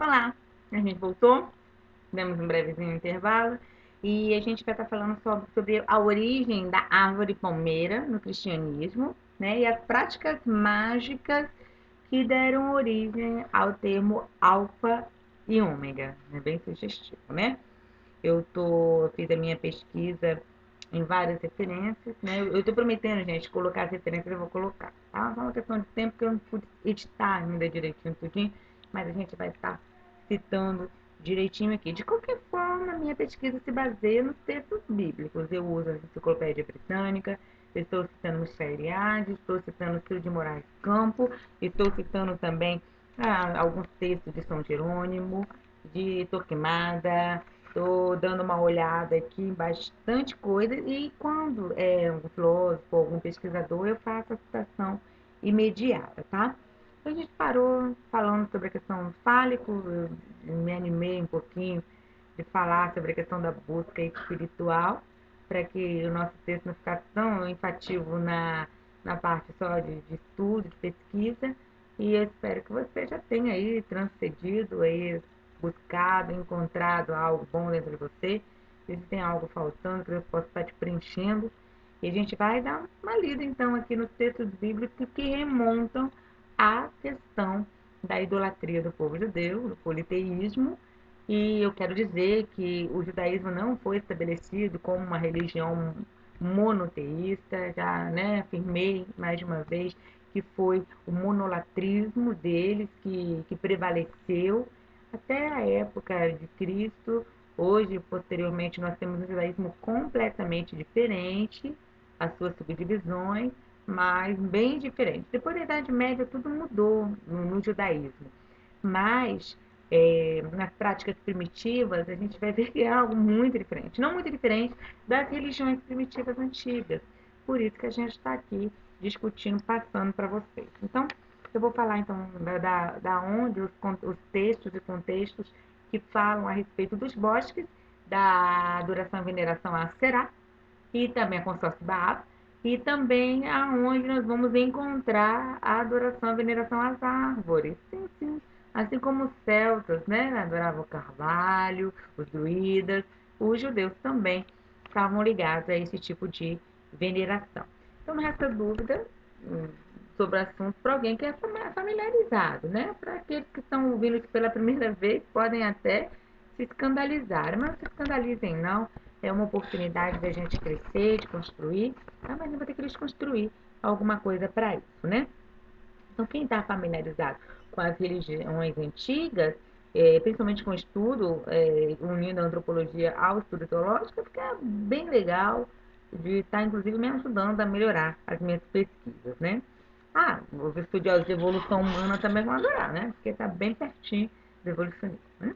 Olá, a gente voltou, demos um brevezinho intervalo e a gente vai estar falando sobre a origem da árvore palmeira no cristianismo, né? E as práticas mágicas que deram origem ao termo alfa e ômega. É bem sugestivo, né? Fiz a minha pesquisa em várias referências, né? Eu estou prometendo, gente, colocar as referências, eu vou colocar, tá? Só uma questão de tempo que eu não pude editar ainda direitinho tudinho, mas a gente vai estar citando direitinho aqui. De qualquer forma, a minha pesquisa se baseia nos textos bíblicos. Eu uso a Enciclopédia Britânica, estou citando Michel Eliade, estou citando Ciro de Moraes Campo, estou citando também alguns textos de São Jerônimo, de Torquemada. Estou dando uma olhada aqui em bastante coisa e quando é um filósofo, algum pesquisador, eu faço a citação imediata, tá? A gente parou falando sobre a questão fálico, eu me animei um pouquinho de falar sobre a questão da busca espiritual, para que o nosso texto não ficasse tão enfativo na parte só de estudo, de pesquisa, e eu espero que você já tenha aí transcedido, aí, buscado, encontrado algo bom dentro de você, se tem algo faltando, que eu possa estar te preenchendo, e a gente vai dar uma lida então aqui nos textos bíblicos que remontam à questão da idolatria do povo judeu, do politeísmo, e eu quero dizer que o judaísmo não foi estabelecido como uma religião monoteísta, já, né, afirmei mais de uma vez que foi o monolatrismo deles que prevaleceu até a época de Cristo. Hoje, posteriormente, nós temos um judaísmo completamente diferente, as suas subdivisões, mas bem diferente. Depois da Idade Média, tudo mudou no judaísmo. Mas nas práticas primitivas, a gente vai ver que é algo muito diferente. Não muito diferente das religiões primitivas antigas. Por isso que a gente está aqui discutindo, passando para vocês. Então, eu vou falar então da onde os textos e contextos que falam a respeito dos bosques, da adoração e veneração a Será, e também a consórcio Baal, e também aonde nós vamos encontrar a adoração e veneração às árvores. Sim, sim. Assim como os celtas, né, adoravam o carvalho, os druidas, os judeus também estavam ligados a esse tipo de veneração. Então, não resta dúvida sobre o assunto para alguém que é familiarizado, né? Para aqueles que estão ouvindo isso pela primeira vez, podem até se escandalizar, mas não se escandalizem não, é uma oportunidade da gente crescer, de construir, mas não vai ter que desconstruir alguma coisa para isso, né? Então, quem está familiarizado com as religiões antigas, principalmente com o estudo, unindo a antropologia ao estudo teológico, fica bem legal de estar, inclusive, me ajudando a melhorar as minhas pesquisas, né? Os estudiosos de evolução humana também vão adorar, né? Porque está bem pertinho do evolucionismo, né?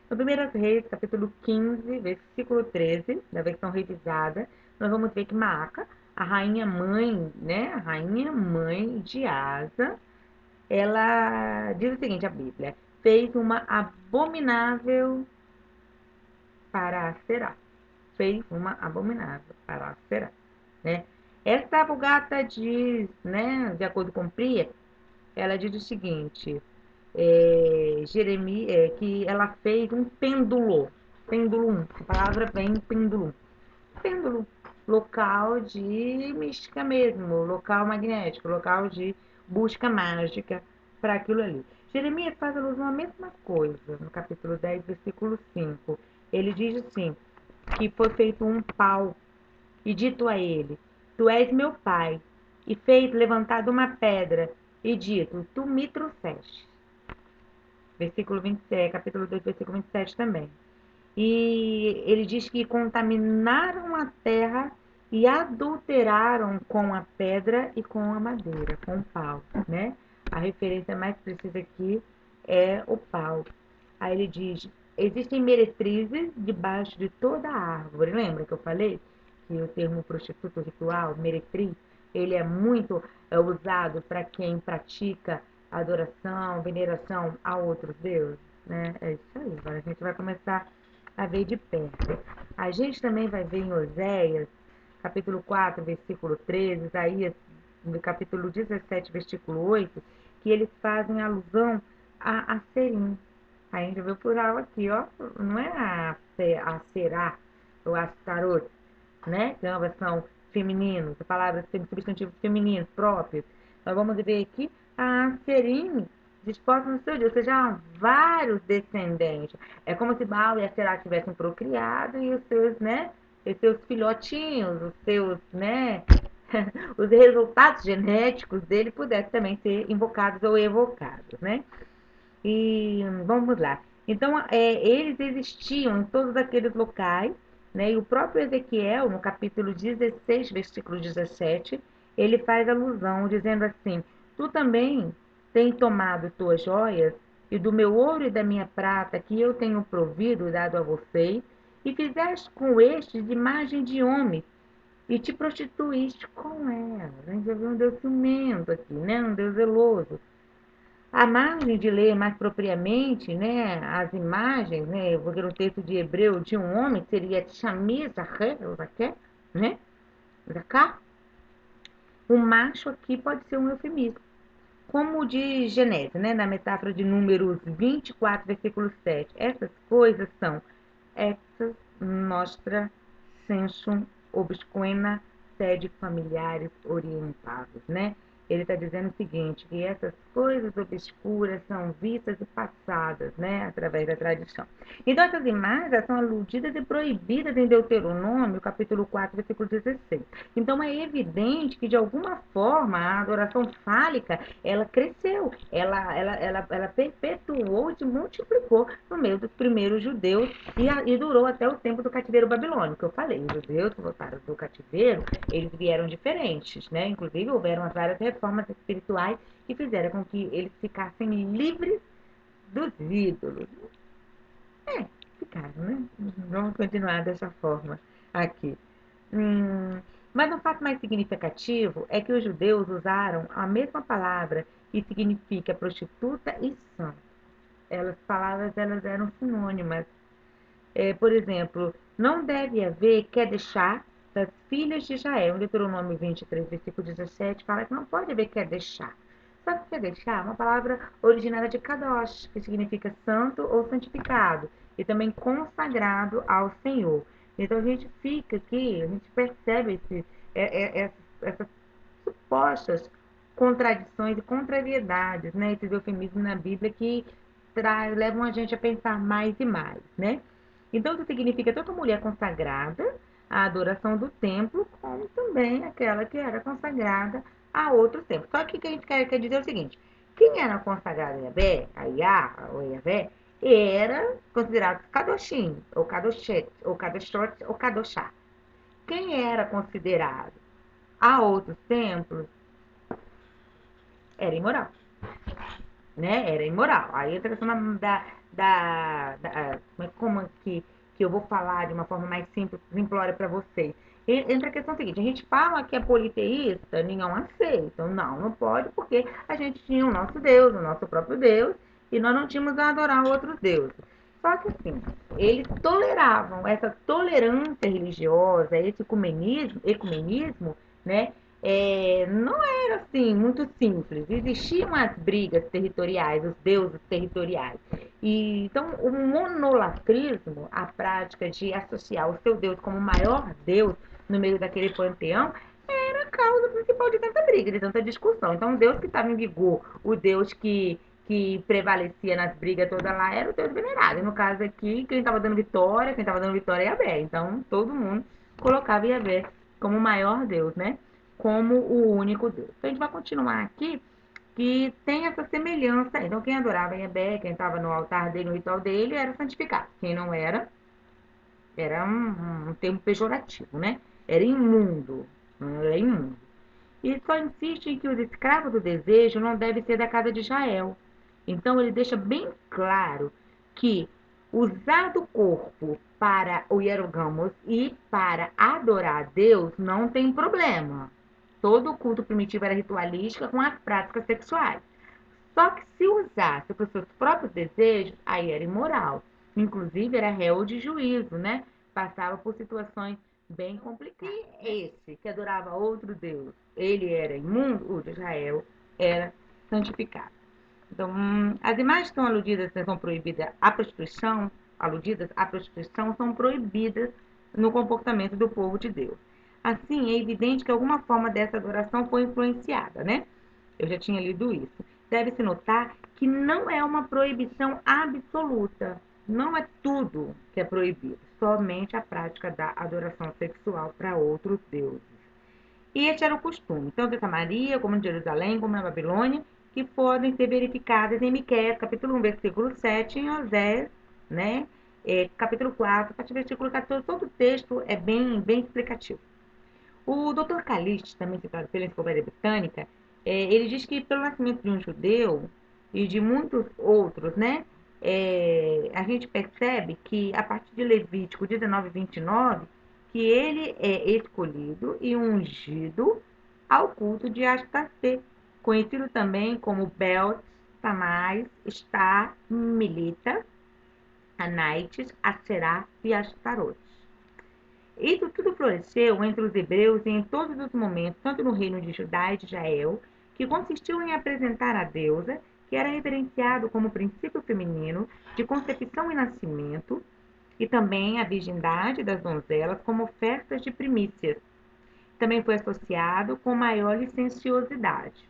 No 1 Reis, capítulo 15, versículo 13, da versão revisada, nós vamos ver que Maaca, a rainha mãe, né? A rainha mãe de Asa, ela diz o seguinte, a Bíblia, fez uma abominável para Será. Fez uma abominável para Será, né? Esta Vulgata diz, né, de acordo com Pria, ela diz o seguinte, Jeremias, que ela fez um pêndulo, pêndulo, a palavra vem pêndulo, pêndulo, local de mística mesmo, local magnético, local de busca mágica para aquilo ali. Jeremias faz alusão à mesma coisa, no capítulo 10, versículo 5. Ele diz assim, que foi feito um pau, e dito a ele, tu és meu pai, e fez levantado uma pedra, e dito, tu me trouxeste. Versículo 27, capítulo 2, versículo 27 também. E ele diz que contaminaram a terra e adulteraram com a pedra e com a madeira, com o pau, né? A referência mais precisa aqui é o pau. Aí ele diz, existem meretrizes debaixo de toda a árvore. Lembra que eu falei que o termo prostituto ritual, meretriz, ele é muito usado para quem pratica adoração, veneração a outros deuses, né? É isso aí. Agora a gente vai começar a ver de perto. A gente também vai ver em Oséias, capítulo 4, versículo 13, Isaías, no capítulo 17, versículo 8, que eles fazem alusão a Serim. A gente viu plural aqui, ó. Não é a será, ou a tarot, né? Que ambas são femininos, palavras substantivos femininos próprios. Nós vamos ver aqui a serine disposta no seu dia, ou seja, há vários descendentes. É como se Baal e a Será tivessem procriado e os seus, né? Os seus filhotinhos, os seus, né? Os resultados genéticos dele pudessem também ser invocados ou evocados, né? E vamos lá. Então, eles existiam em todos aqueles locais, né? E o próprio Ezequiel, no capítulo 16, versículo 17, ele faz alusão, dizendo assim: Tu também tens tomado tuas joias, e do meu ouro e da minha prata, que eu tenho provido e dado a vocês, e fizeste com estes imagem de homem, e te prostituíste com ela. A gente já viu um Deus ciumento aqui, né? Um Deus zeloso. A margem de ler mais propriamente, né, as imagens, né, porque no texto de Hebreu de um homem seria Chamis, Zaké, né, Zaká. O macho aqui pode ser um eufemismo, como o de Genésio, né, na metáfora de Números 24, versículo 7. Essas coisas são exas nostra sensum obsquena sede familiares orientados, né? Ele está dizendo o seguinte, que essas coisas obscuras são vistas e passadas, né, através da tradição. Então, essas imagens são aludidas e proibidas em Deuteronômio, capítulo 4, versículo 16. Então, é evidente que, de alguma forma, a adoração fálica, ela cresceu, ela perpetuou e se multiplicou no meio dos primeiros judeus e durou até o tempo do cativeiro babilônico. Eu falei, os judeus que voltaram do cativeiro, eles vieram diferentes, né? Inclusive, houveram as várias reformas espirituais que fizeram com que eles ficassem livres dos ídolos. É, ficaram, né? Vamos continuar dessa forma aqui. Mas um fato mais significativo é que os judeus usaram a mesma palavra que significa prostituta e sã. Elas palavras elas eram sinônimas. Por exemplo, não deve haver deixar das filhas de Israel. Em Deuteronômio 23, versículo 17, fala que não pode haver deixar. Só que deixar é uma palavra originária de kadosh, que significa santo ou santificado, e também consagrado ao Senhor. Então a gente fica aqui, a gente percebe essas supostas contradições e contrariedades, né? Esses eufemismos na Bíblia que levam a gente a pensar mais e mais, né? Então, isso significa tanto a mulher consagrada à adoração do templo, como também aquela que era consagrada a outro templo. Só que o que a gente quer dizer é o seguinte: quem era consagrado a Yahvé, a Yah, ou Yahvé, era considerado Kadoshim, ou Kadoshet, ou Kadoshot, ou Kadoshá. Quem era considerado a outros templos era imoral, né? Era imoral. Aí entra a questão como que eu vou falar de uma forma mais simples, simplória para vocês. Entra a questão seguinte: a gente fala que é politeísta, ninguém aceita. Então, não pode, porque a gente tinha o nosso Deus, o nosso próprio Deus, e nós não tínhamos a adorar outros deuses. Só que assim, eles toleravam essa tolerância religiosa, esse ecumenismo, né? Não era assim muito simples. Existiam as brigas territoriais, os deuses territoriais. E então o monolatrismo, a prática de associar o seu Deus como o maior Deus no meio daquele panteão, era a causa principal de tanta briga, de tanta discussão. Então o Deus que estava em vigor, o Deus que prevalecia nas brigas todas lá, era o Deus venerado. E no caso aqui, quem estava dando vitória é Yahvé. Então todo mundo colocava Yahvé como o maior Deus, né? Como o único Deus. Então a gente vai continuar aqui, que tem essa semelhança. Então quem adorava Yahvé, quem estava no altar dele, no ritual dele, era santificado. Quem não era, era um termo pejorativo, né? Era imundo. Era imundo. E só insiste em que os escravos do desejo não devem ser da casa de Israel. Então ele deixa bem claro que usar do corpo para o hierogamos e para adorar a Deus não tem problema. Todo o culto primitivo era ritualístico com as práticas sexuais. Só que se usasse para os seus próprios desejos, aí era imoral. Inclusive era réu de juízo, né? Passava por situações bem complicadas. E esse que adorava outro Deus, ele era imundo, o de Israel era santificado. Então, as imagens que são aludidas, são proibidas à prostituição, aludidas à prostituição, são proibidas no comportamento do povo de Deus. Assim, é evidente que alguma forma dessa adoração foi influenciada, né? Eu já tinha lido isso. Deve-se notar que não é uma proibição absoluta. Não é tudo que é proibido, somente a prática da adoração sexual para outros deuses. E este era o costume, tanto em Samaria, como em Jerusalém, como na Babilônia, que podem ser verificadas em Miqueias, capítulo 1, versículo 7, em Osés, né? Capítulo 4, a partir do versículo 14, todo o texto é bem explicativo. O Dr. Calixte, também citado pela Enciclopédia Britânica, ele diz que pelo nascimento de um judeu e de muitos outros, né, a gente percebe que a partir de Levítico 19, 29, que ele é escolhido e ungido ao culto de Astarte, conhecido também como Belt, Tanais, Star, Milita, Anaites, Aserá e Astarote. Isso tudo floresceu entre os hebreus e em todos os momentos, tanto no reino de Judá e de Israel, que consistiu em apresentar a deusa, que era reverenciado como princípio feminino de concepção e nascimento, e também a virgindade das donzelas como ofertas de primícias. Também foi associado com maior licenciosidade.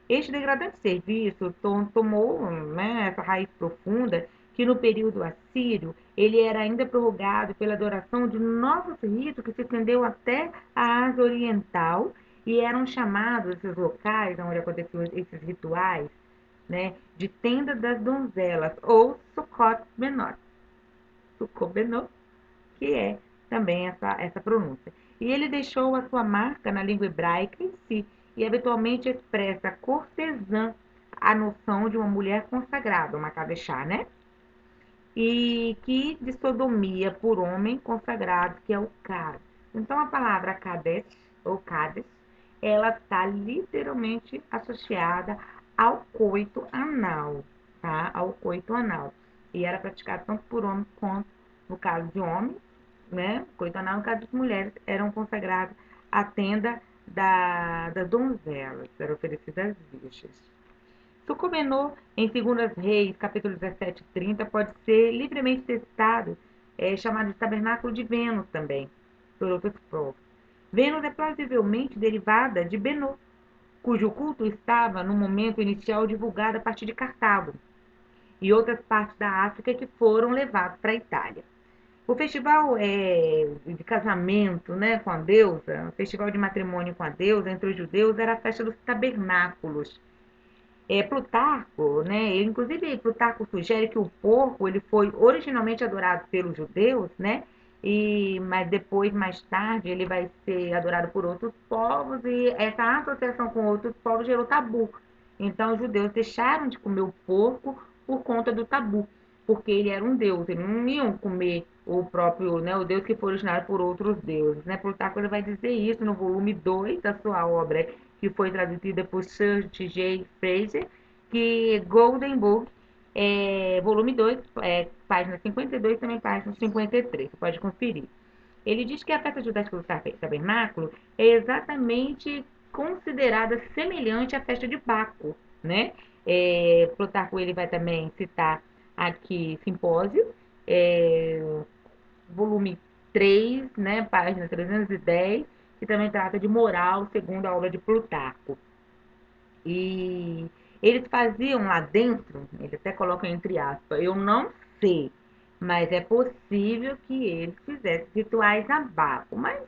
Este degradante serviço tomou, né, essa raiz profunda que no período assírio ele era ainda prorrogado pela adoração de novos ritos que se estendeu até a Ásia Oriental e eram chamados esses locais onde aconteciam esses rituais, né, de tenda das donzelas ou Sukkot Benot. Sukkot Benot, que é também essa pronúncia. E ele deixou a sua marca na língua hebraica em si, e habitualmente expressa cortesã, a noção de uma mulher consagrada, uma kadeshá, né? E que de sodomia por homem consagrado, que é o Kades. Então a palavra Kadesh, ou Kades, ela está literalmente associada ao coito anal, tá? Ao coito anal. E era praticado tanto por homem quanto, no caso de homens, né? Coito anal, no caso de mulheres, eram consagradas à tenda das donzelas, era oferecida às virgens. Sucomenô, em 2 Reis, capítulo 17 e 30, pode ser livremente citado, chamado de tabernáculo de Vênus também, por outros povos. Vênus é plausivelmente derivada de Benô, cujo culto estava no momento inicial divulgado a partir de Cartago e outras partes da África que foram levados para a Itália. O festival de casamento, né, com a deusa, o festival de matrimônio com a deusa entre os judeus era a festa dos tabernáculos. Plutarco, né, inclusive Plutarco sugere que o porco ele foi originalmente adorado pelos judeus, né, mas depois, mais tarde, ele vai ser adorado por outros povos e essa associação com outros povos gerou tabu. Então, os judeus deixaram de comer o porco por conta do tabu, porque ele era um deus, eles não iam comer o próprio, né, o deus que foi originado por outros deuses. Né? Plutarco ele vai dizer isso no volume 2 da sua obra, que foi traduzida por Sir T.J. Fraser, que Golden Book, volume 2, página 52, também página 53, você pode conferir. Ele diz que a festa judaica do tabernáculo é exatamente considerada semelhante à festa de Baco, né? Plutarco ele vai também citar aqui Simpósio, é, volume 3, né, página 310, que também trata de moral, segundo a obra de Plutarco. E eles faziam lá dentro, ele até coloca entre aspas, eu não sei, mas é possível que eles fizessem rituais a Baco. Mas,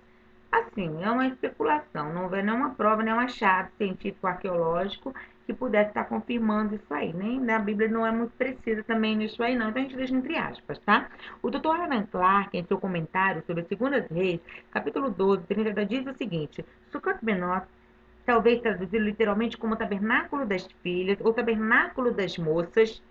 assim, é uma especulação, não houve nenhuma prova, nenhum achado científico arqueológico que pudesse estar confirmando isso aí. Nem na Bíblia não é muito precisa também nisso aí, não. Então a gente deixa entre aspas, tá? O Dr. Alan Clark, em seu comentário sobre as Segundas Reis, capítulo 12, 30, diz o seguinte: Sukkot Benot, talvez traduzido literalmente como tabernáculo das filhas ou tabernáculo das moças,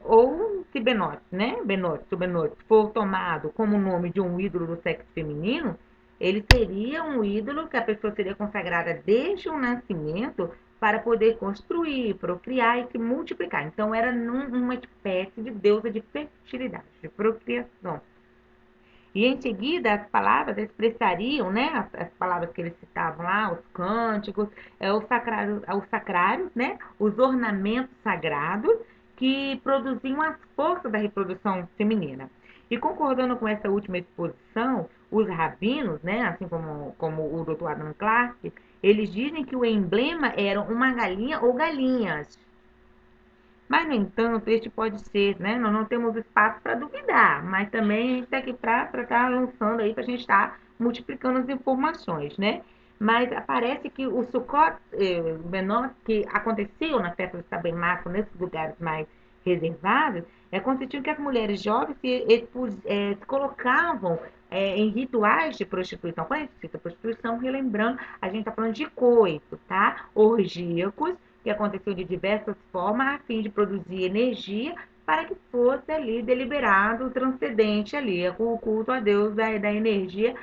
ou se Benot, né? Benot, se o Benot for tomado como nome de um ídolo do sexo feminino, ele seria um ídolo que a pessoa seria consagrada desde o nascimento para poder construir, procriar e se multiplicar. Então, era uma espécie de deusa de fertilidade, de procriação. E em seguida as palavras expressariam, né, as palavras que eles citavam lá, os cânticos, o sacrário, né, os ornamentos sagrados que produziam as forças da reprodução feminina. E concordando com essa última exposição, os rabinos, né, assim como o Dr. Adam Clarke, eles dizem que o emblema era uma galinha ou galinhas. Mas, no entanto, este pode ser, né? Nós não temos espaço para duvidar, mas também a gente está aqui para estar lançando aí, para a gente estar multiplicando as informações, né? Mas parece que o Sukkot menor que aconteceu na festa do tabernáculo, nesses lugares mais reservados, consistiu que as mulheres jovens se colocavam em rituais de prostituição. Quando a gente cita prostituição, relembrando, a gente está falando de coito, tá? Orgíacos, que aconteceu de diversas formas, a fim de produzir energia para que fosse ali deliberado o transcendente ali, o culto a Deus da energia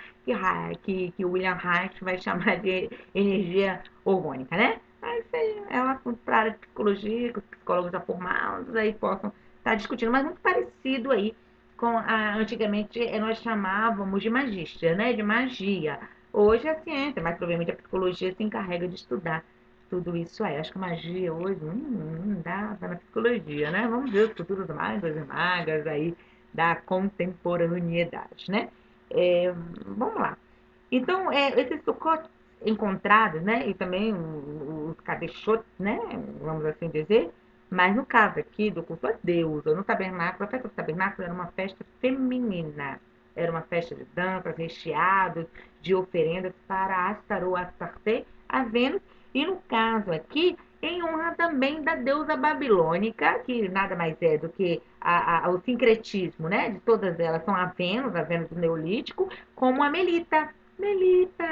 que o William Reich vai chamar de energia orgânica, né? Mas isso aí é uma para a área de psicologia, que os psicólogos já formados aí possam estar discutindo, mas muito parecido aí com antigamente nós chamávamos de magistra, né? De magia. Hoje é a ciência, mas provavelmente a psicologia se encarrega de estudar tudo isso aí. Acho que magia hoje não dá na psicologia, né? Vamos ver o futuro dos magos e magas aí da contemporaneidade, né? Vamos lá. Então, esses Sukkot encontrados, né? E também os Kadeshot, né? Vamos assim dizer. Mas no caso aqui do culto a Deus, ou no tabernáculo, a festa do tabernáculo era uma festa feminina. Era uma festa de danças, recheados de oferendas para Astaroth, Astarte, a Vênus. E no caso aqui, em honra também da deusa babilônica, que nada mais é do que o sincretismo, né? De todas elas são a Vênus do Neolítico, como a Melita. Melita!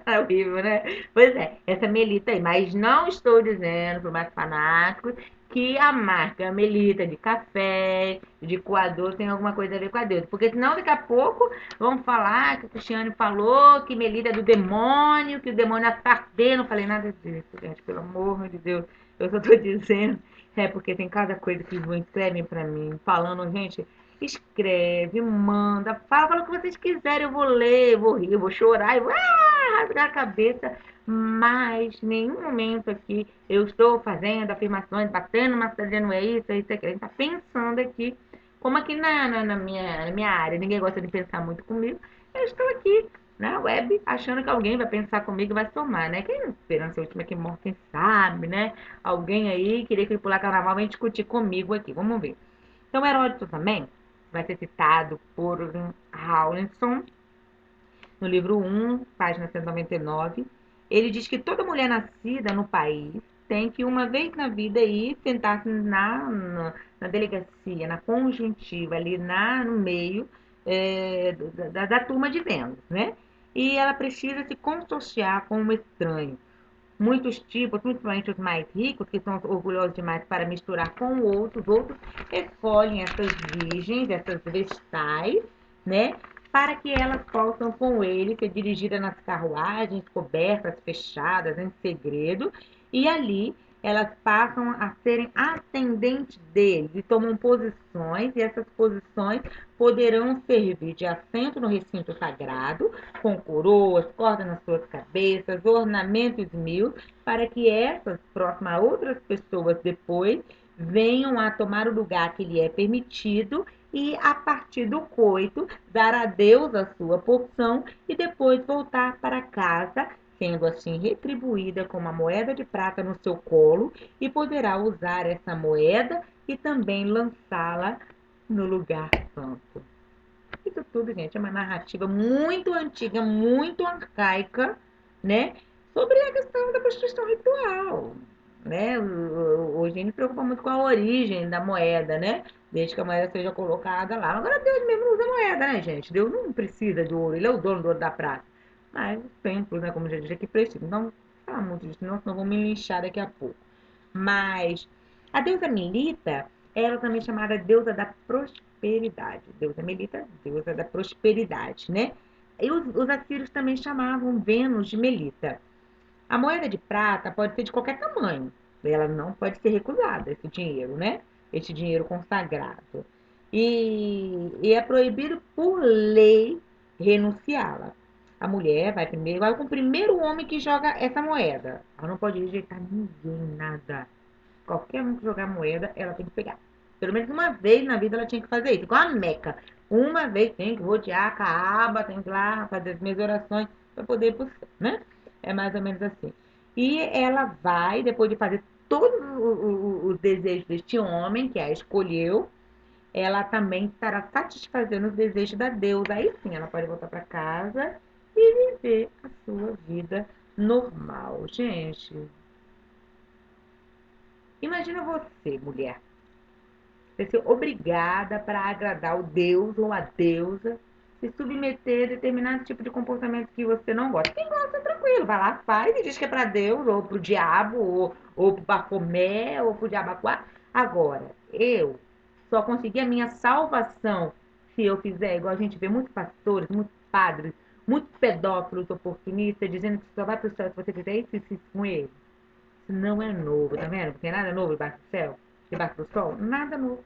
É horrível, né? Pois é, essa Melita aí. Mas não estou dizendo para os mais fanáticos que a marca Melita de café, de coador, tem alguma coisa a ver com a deusa. Porque senão, daqui a pouco, vão falar que o Cristiane falou que Melita é do demônio, que o demônio é safê. Não falei nada disso, gente, pelo amor de Deus. Eu só estou dizendo, porque tem cada coisa que escrevem para mim, falando, gente, escreve, manda, fala o que vocês quiserem, eu vou ler, eu vou rir, eu vou chorar, eu vou rasgar a cabeça, mas em nenhum momento aqui eu estou fazendo afirmações, batendo, mas dizendo é isso, aquilo. A gente está pensando aqui, como aqui na minha área ninguém gosta de pensar muito comigo, eu estou aqui na web achando que alguém vai pensar comigo e vai somar, né? Quem esperando ser a última que morre, quem sabe, né? Alguém aí queria que ele pular carnaval vem discutir comigo aqui, vamos ver. Então, Heródoto também vai ser citado por Rawlinson, no livro 1, página 199. Ele diz que toda mulher nascida no país tem que, uma vez na vida, ir sentar-se na delegacia, na conjuntiva, ali no meio da turma de Vênus, né? E ela precisa se consorciar com um estranho. Muitos tipos, principalmente os mais ricos, que são orgulhosos demais para misturar com os outros escolhem essas virgens, essas vestais, né? Para que elas possam com ele ser dirigidas nas carruagens cobertas, fechadas, em segredo, e ali elas passam a serem ascendentes deles e tomam posições, e essas posições poderão servir de assento no recinto sagrado, com coroas, cordas nas suas cabeças, ornamentos mil, para que essas, próximas a outras pessoas depois, venham a tomar o lugar que lhe é permitido e, a partir do coito, dar a Deus a sua porção e depois voltar para casa, sendo assim retribuída com uma moeda de prata no seu colo, e poderá usar essa moeda e também lançá-la no lugar santo. Isso tudo, gente, é uma narrativa muito antiga, muito arcaica, né? Sobre a questão da prostituição ritual, né? Hoje a gente se preocupa muito com a origem da moeda, né? Desde que a moeda seja colocada lá. Agora Deus mesmo não usa moeda, né, gente? Deus não precisa de ouro, ele é o dono do ouro da prata. Mas os templos, né, como já disse aqui, precisam. Então, não fala muito disso, senão vão me linchar daqui a pouco. Mas a deusa Melita, ela também é chamada deusa da prosperidade. Deusa Melita, deusa da prosperidade, né? E os assírios também chamavam Vênus de Melita. A moeda de prata pode ser de qualquer tamanho. Ela não pode ser recusada, esse dinheiro, né? Esse dinheiro consagrado. e é proibido por lei renunciá-la. A mulher vai primeiro, vai com o primeiro homem que joga essa moeda. Ela não pode rejeitar ninguém, nada. Qualquer um que jogar moeda, ela tem que pegar. Pelo menos uma vez na vida ela tinha que fazer isso. Igual a Meca. Uma vez tem que rodear a Caaba, tem que ir lá fazer as minhas orações para poder ir pro céu, né? É mais ou menos assim. E ela vai, depois de fazer todos os desejos deste homem, que a escolheu, ela também estará satisfazendo os desejos da deusa. Aí sim, ela pode voltar para casa e viver a sua vida normal. Gente, imagina você, mulher, você ser obrigada para agradar o deus ou a deusa, se submeter a determinado tipo de comportamento que você não gosta. Quem gosta, tranquilo, vai lá, faz e diz que é para Deus, ou para o diabo, ou para o Bafomé, ou para o Diabacuá. Agora, eu só consegui a minha salvação se eu fizer, igual a gente vê muitos pastores, muitos padres, muitos pedófilos oportunistas dizendo que só vai para o céu se você fizer isso com ele. Isso não é novo, tá vendo? Não tem nada novo debaixo do céu, debaixo do sol, nada novo.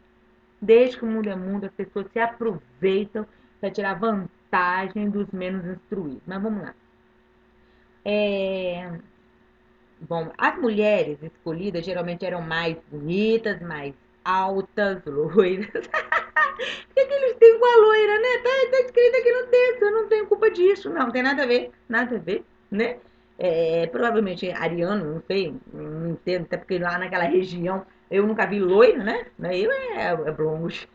Desde que o mundo é mundo, as pessoas se aproveitam para tirar vantagem dos menos instruídos. Mas vamos lá. É... Bom, as mulheres escolhidas geralmente eram mais bonitas, mais altas, loiras. Por que eles têm com a loira, né? Tá escrito aqui no texto, eu não tenho culpa disso. Não, tem nada a ver, né? Provavelmente ariano, não sei, não entendo, até porque lá naquela região eu nunca vi loira, né? Daí é bronze.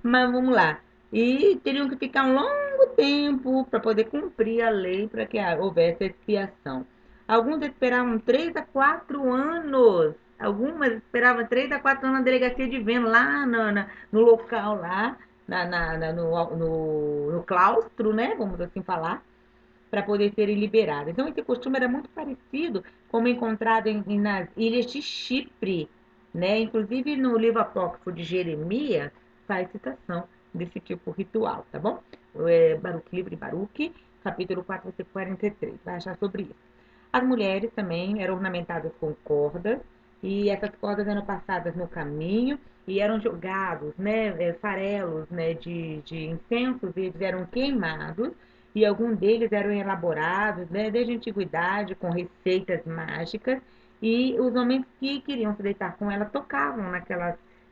Mas vamos lá. E teriam que ficar um longo tempo para poder cumprir a lei para que houvesse expiação. Alguns esperavam 3 a 4 anos. Algumas esperavam 3 a 4 anos na delegacia de Vênus, lá no local, lá no claustro, né? Vamos assim falar, para poder serem liberadas. Então, esse costume era muito parecido como encontrado nas ilhas de Chipre, né? Inclusive, no livro apócrifo de Jeremias, faz citação desse tipo ritual, tá bom? Baruque, livro de Baruque, capítulo 4, versículo 43, vai achar sobre isso. As mulheres também eram ornamentadas com cordas, e essas cordas eram passadas no caminho e eram jogados, né, farelos, né, de incenso verdes eram queimados e alguns deles eram elaborados, né, desde a antiguidade com receitas mágicas e os homens que queriam se deitar com ela tocavam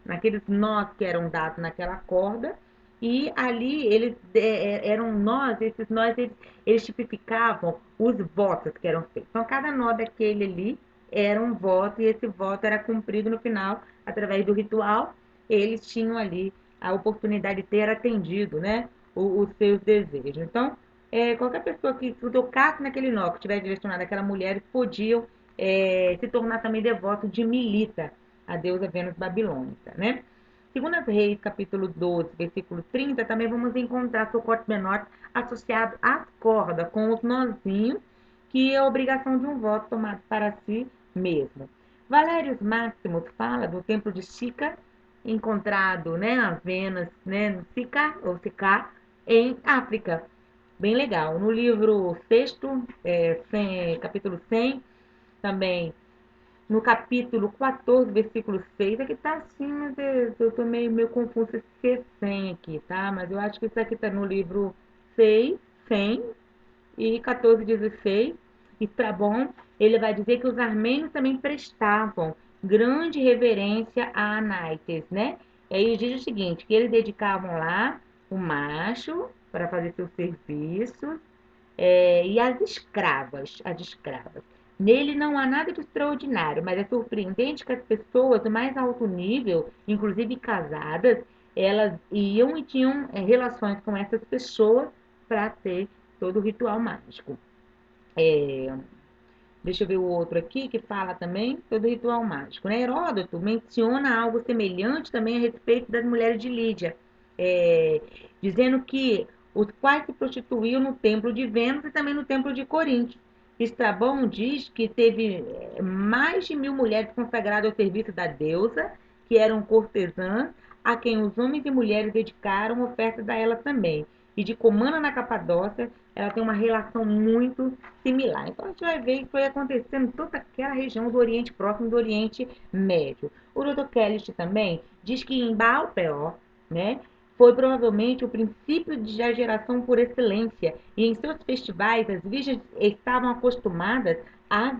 naqueles nós que eram dados naquela corda e ali eles eram nós, esses nós eles tipificavam os votos que eram feitos. Então cada nó daquele ali era um voto e esse voto era cumprido no final através do ritual. Eles tinham ali a oportunidade de ter atendido, né, os seus desejos. Então qualquer pessoa que tocasse naquele nó, que tivesse direcionado àquela mulher, podiam se tornar também devoto de Milita, a deusa Vênus babilônica, né? Segundo as Reis, capítulo 12, versículo 30, também vamos encontrar Socote menor associado às cordas, com os nozinhos, que é a obrigação de um voto tomado para si mesmo. Valérios Máximos fala do templo de Sica, encontrado, né, apenas, né, no Sicar, ou Sicar, em África. Bem legal. No livro sexto, capítulo 100, também no capítulo 14, versículo 6, aqui tá assim, mas eu tô meio confuso esse ser 100 aqui, tá? Mas eu acho que isso aqui tá no livro 6, 100 e 14, 16. E tá bom, ele vai dizer que os armênios também prestavam grande reverência a Anaites, né? E aí diz o seguinte, que eles dedicavam lá o macho para fazer seus serviços, e as escravas. Nele não há nada de extraordinário, mas é surpreendente que as pessoas do mais alto nível, inclusive casadas, elas iam e tinham relações com essas pessoas para ter todo o ritual mágico. É, Deixa eu ver o outro aqui que fala também todo o ritual mágico, né? Heródoto menciona algo semelhante também a respeito das mulheres de Lídia, é, dizendo que os quais se prostituíam no templo de Vênus e também no templo de Corinto. Estrabão diz que teve mais de 1.000 mulheres consagradas ao serviço da deusa, que eram cortesãs, a quem os homens e mulheres dedicaram ofertas a ela também. E de Comana na Capadócia, ela tem uma relação muito similar. Então a gente vai ver que foi acontecendo em toda aquela região do Oriente Próximo e do Oriente Médio. O Dr. Kelly também diz que em Baal Peor, né? Foi provavelmente o princípio da geração por excelência, e em seus festivais as virgens estavam acostumadas a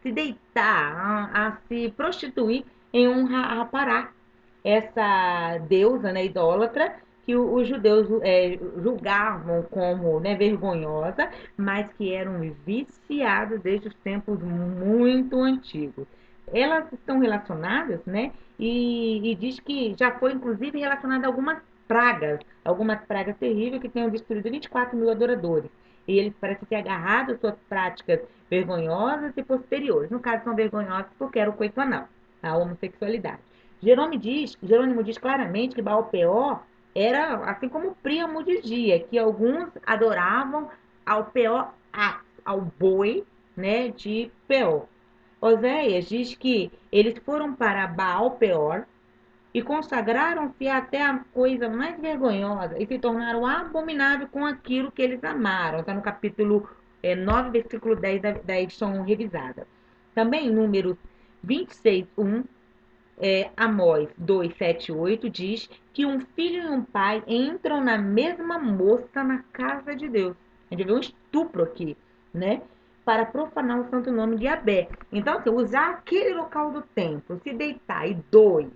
se deitar, a se prostituir em honra a Pará, essa deusa, né, idólatra, que os judeus julgavam como, né, vergonhosa, mas que eram viciados desde os tempos muito antigos. Elas estão relacionadas, né, e diz que já foi inclusive relacionada a algumas pragas terríveis que tenham destruído 24 mil adoradores. E eles parecem ter agarrado suas práticas vergonhosas e posteriores. No caso, são vergonhosas porque era o coito anal, a homossexualidade. Jerônimo diz claramente que Baal-peor era assim como Príamo dizia, que alguns adoravam ao Peor, ao boi, né, de Peor. Oséias diz que eles foram para Baal-peor e consagraram-se até a coisa mais vergonhosa e se tornaram abomináveis com aquilo que eles amaram. Está no capítulo 9, versículo 10 da edição revisada. Também em Números 26, 1, Amós 2, 7, 8 diz que um filho e um pai entram na mesma moça na casa de Deus. A gente vê um estupro aqui, né? Para profanar o santo nome de Yahvé. Então, assim, usar aquele local do templo, se deitar e dois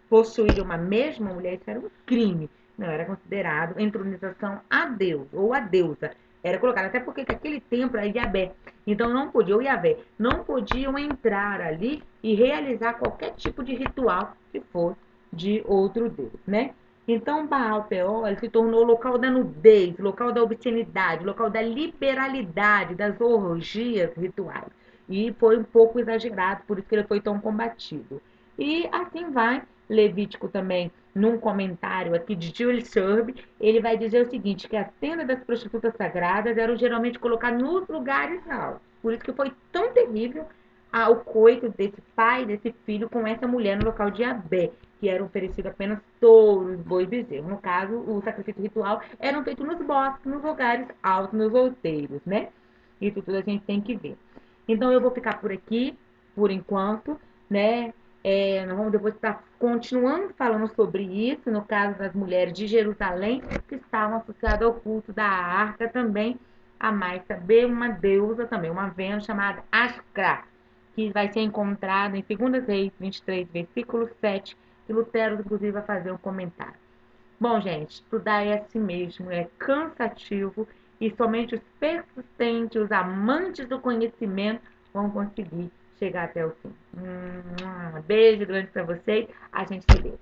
possuir uma mesma mulher, isso era um crime. Não era considerado entronização a Deus ou a deusa. Era colocado, até porque aquele templo era de Yahvé. Então não podia, o Yahvé, não podiam entrar ali e realizar qualquer tipo de ritual que fosse de outro Deus, né? Então Baal Peor se tornou local da nudez, local da obscenidade, local da liberalidade, das orgias rituais. E foi um pouco exagerado, por isso que ele foi tão combatido. E assim vai, Levítico também, num comentário aqui de Jules Serb, ele vai dizer o seguinte, que as tendas das prostitutas sagradas eram geralmente colocadas nos lugares altos. Por isso que foi tão terrível o coito desse pai, desse filho, com essa mulher no local de Abé, que eram oferecidos apenas touros, bois e bezerros. No caso, o sacrifício ritual eram feitos nos bosques, nos lugares altos, nos outeiros, né? Isso tudo a gente tem que ver. Então eu vou ficar por aqui, por enquanto, né? Nós vamos depois estar continuando falando sobre isso, no caso das mulheres de Jerusalém, que estavam associadas ao culto da arca também, a mais saber uma deusa também, uma Vênus chamada Ashkra, que vai ser encontrada em 2 Reis 23, versículo 7, que Lutero, inclusive, vai fazer um comentário. Bom, gente, estudar é assim mesmo, é cansativo e somente os persistentes, os amantes do conhecimento vão conseguir chegar até o fim. Beijo grande para vocês, a gente se vê.